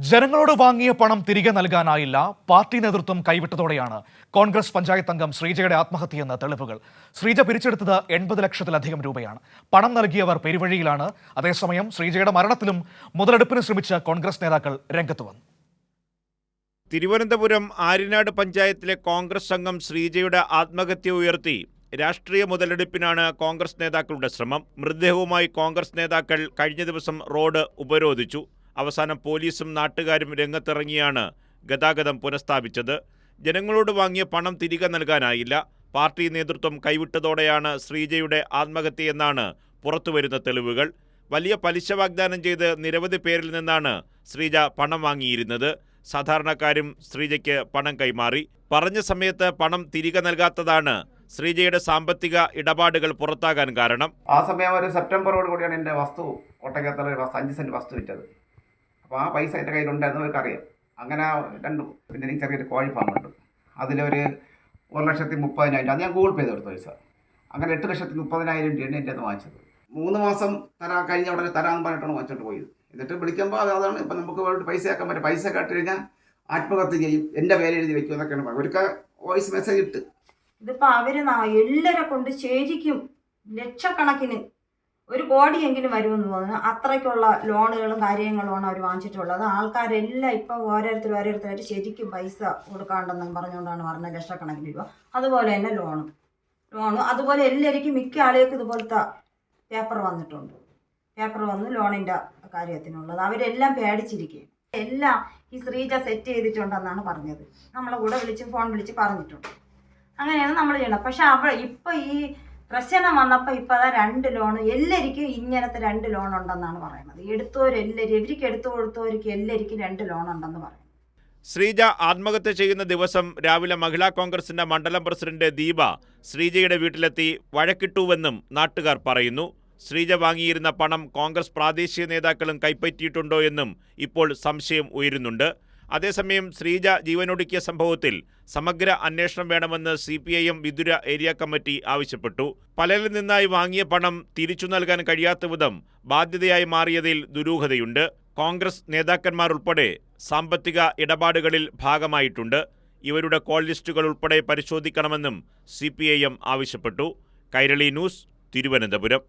ജനങ്ങളോട് വാങ്ങിയ പണം തിരികെ നൽകാനായില്ല. പാർട്ടി നേതൃത്വം കൈവിട്ടതോടെയാണ് കോൺഗ്രസ് പഞ്ചായത്ത് അംഗം ശ്രീജയുടെ ആത്മഹത്യയെന്ന തെളിവുകൾ. ശ്രീജ പിരിച്ചെടുത്തത് 80 ലക്ഷത്തിലധികം രൂപയാണ്. പണം നൽകിയവർ പെരുവഴിയിലാണ്. അതേസമയം ശ്രീജയുടെ മരണത്തിലും മുതലെടുപ്പിന് ശ്രമിച്ച കോൺഗ്രസ് നേതാക്കൾ രംഗത്ത് വന്നു. തിരുവനന്തപുരം ആര്യനാട് പഞ്ചായത്തിലെ കോൺഗ്രസ് അംഗം ശ്രീജയുടെ ആത്മഹത്യ ഉയർത്തി രാഷ്ട്രീയ മുതലെടുപ്പിനാണ് കോൺഗ്രസ് നേതാക്കളുടെ ശ്രമം. മൃതദേഹവുമായി കോൺഗ്രസ് നേതാക്കൾ കഴിഞ്ഞ ദിവസം റോഡ് ഉപരോധിച്ചു. അവസാനം പോലീസും നാട്ടുകാരും രംഗത്തിറങ്ങിയാണ് ഗതാഗതം പുനഃസ്ഥാപിച്ചത്. ജനങ്ങളോട് വാങ്ങിയ പണം തിരികെ നൽകാനായില്ല. പാർട്ടി നേതൃത്വം കൈവിട്ടതോടെയാണ് ശ്രീജയുടെ ആത്മഹത്യയെന്നാണ് പുറത്തുവരുന്ന തെളിവുകൾ. വലിയ പലിശ വാഗ്ദാനം ചെയ്ത് നിരവധി പേരിൽ നിന്നാണ് ശ്രീജ പണം വാങ്ങിയിരുന്നത്. സാധാരണക്കാരും ശ്രീജയ്ക്ക് പണം കൈമാറി. പറഞ്ഞ സമയത്ത് പണം തിരികെ നൽകാത്തതാണ് ശ്രീജയുടെ സാമ്പത്തിക ഇടപാടുകൾ പുറത്താകാൻ കാരണം. ആ സമയം ഒരു സെപ്റ്റംബറോട് കൂടിയാണ് എൻ്റെ വസ്തു കോട്ടയ്ക്കകത്തുള്ള 5 സെൻറ്റ് വസ്തു വിറ്റത്. അപ്പോൾ ആ പൈസ എൻ്റെ കയ്യിലുണ്ടായിരുന്നു, അവർക്കറിയാം. അങ്ങനെ രണ്ടും. പിന്നെ എനിക്ക് ചെറിയൊരു കോഴി ഫാമുണ്ട്, അതിലൊരു 1,30,000 അത് ഞാൻ ഗൂഗിൾ പേ ചെയ്ത് കൊടുത്ത പൈസ. അങ്ങനെ 8,30,000 രൂപയാണ് എൻ്റെ അത് വാങ്ങിച്ചത്. 3 മാസം കഴിഞ്ഞ ഉടനെ തരാമെന്ന് പറഞ്ഞിട്ടാണ് വാങ്ങിച്ചോണ്ട് പോയത്. എന്നിട്ട് വിളിക്കുമ്പോൾ അതാണ് ഇപ്പം നമുക്ക് വേണ്ടി പൈസ ആക്കാൻ പറ്റും. പൈസ കേട്ട് കഴിഞ്ഞാൽ ആത്മഹത്യ ചെയ്യും, എൻ്റെ പേര് എഴുതി വെക്കും എന്നൊക്കെയാണ് പറയുന്നത്. അവർക്ക് വോയിസ് മെസ്സേജ് ഇട്ട് ഇതിപ്പോൾ അവർ എല്ലാവരെ കൊണ്ട് ശരിക്കും ലക്ഷക്കണക്കിന് 1 കോടിയെങ്കിലും വരുമെന്ന് തോന്നുന്നു. അത്രയ്ക്കുള്ള ലോണുകളും കാര്യങ്ങളുമാണ് അവർ വാങ്ങിച്ചിട്ടുള്ളത്. ആൾക്കാരെല്ലാം ഇപ്പം ഓരോരുത്തരായിട്ട് ശരിക്കും പൈസ കൊടുക്കാണ്ടെന്നും പറഞ്ഞുകൊണ്ടാണ് പറഞ്ഞത്, ലക്ഷക്കണക്കിന് രൂപ. അതുപോലെ തന്നെ ലോണും അതുപോലെ എല്ലാവർക്കും മിക്ക ആളുകൾക്ക് ഇതുപോലത്തെ പേപ്പർ വന്ന് ലോണിൻ്റെ കാര്യത്തിനുള്ളത്. അവരെല്ലാം പേടിച്ചിരിക്കുകയും എല്ലാം ഈ ശ്രീജ സെറ്റ് ചെയ്തിട്ടുണ്ടെന്നാണ് പറഞ്ഞത്. നമ്മളെ കൂടെ ഫോൺ വിളിച്ച് പറഞ്ഞിട്ടുണ്ട്. അങ്ങനെയാണ് നമ്മൾ ചെയ്യണം. പക്ഷെ ഇപ്പം ഈ പ്രശ്നം വന്നപ്പോൾ ഇപ്പം അതാ 2 ലോൺ എല്ലാവർക്കും ഇങ്ങനത്തെ 2 ലോൺ ഉണ്ടെന്നാണ് പറയുന്നത്. ഇവർക്ക് എടുത്തു കൊടുത്തവർക്ക് എല്ലാവർക്കും 2 ലോൺ ഉണ്ടെന്ന് പറയും. ശ്രീജ ആത്മഹത്യ ചെയ്യുന്ന ദിവസം രാവിലെ മഹിളാ കോൺഗ്രസിന്റെ മണ്ഡലം പ്രസിഡന്റ് ദീപ ശ്രീജയുടെ വീട്ടിലെത്തി വഴക്കിട്ടുവെന്നും നാട്ടുകാർ പറയുന്നു. ശ്രീജ വാങ്ങിയിരുന്ന പണം കോൺഗ്രസ് പ്രാദേശിക നേതാക്കളും കൈപ്പറ്റിയിട്ടുണ്ടോ എന്നും ഇപ്പോൾ സംശയം ഉയരുന്നുണ്ട്. അതേസമയം ശ്രീജ ജീവനൊടുക്കിയ സംഭവത്തിൽ സമഗ്ര അന്വേഷണം വേണമെന്ന് CPIM വിതുര ഏരിയ കമ്മിറ്റി ആവശ്യപ്പെട്ടു. പലരിൽ നിന്നായി വാങ്ങിയ പണം തിരിച്ചു നൽകാൻ കഴിയാത്ത വിധം ബാധ്യതയായി മാറിയതിൽ ദുരൂഹതയുണ്ട്. കോൺഗ്രസ് നേതാക്കന്മാർ ഉൾപ്പെടെ സാമ്പത്തിക ഇടപാടുകളിൽ ഭാഗമായിട്ടുണ്ട്. ഇവരുടെ കോൾ ലിസ്റ്റുകൾ ഉൾപ്പെടെ പരിശോധിക്കണമെന്നും CPIM ആവശ്യപ്പെട്ടു. കൈരളി ന്യൂസ്, തിരുവനന്തപുരം.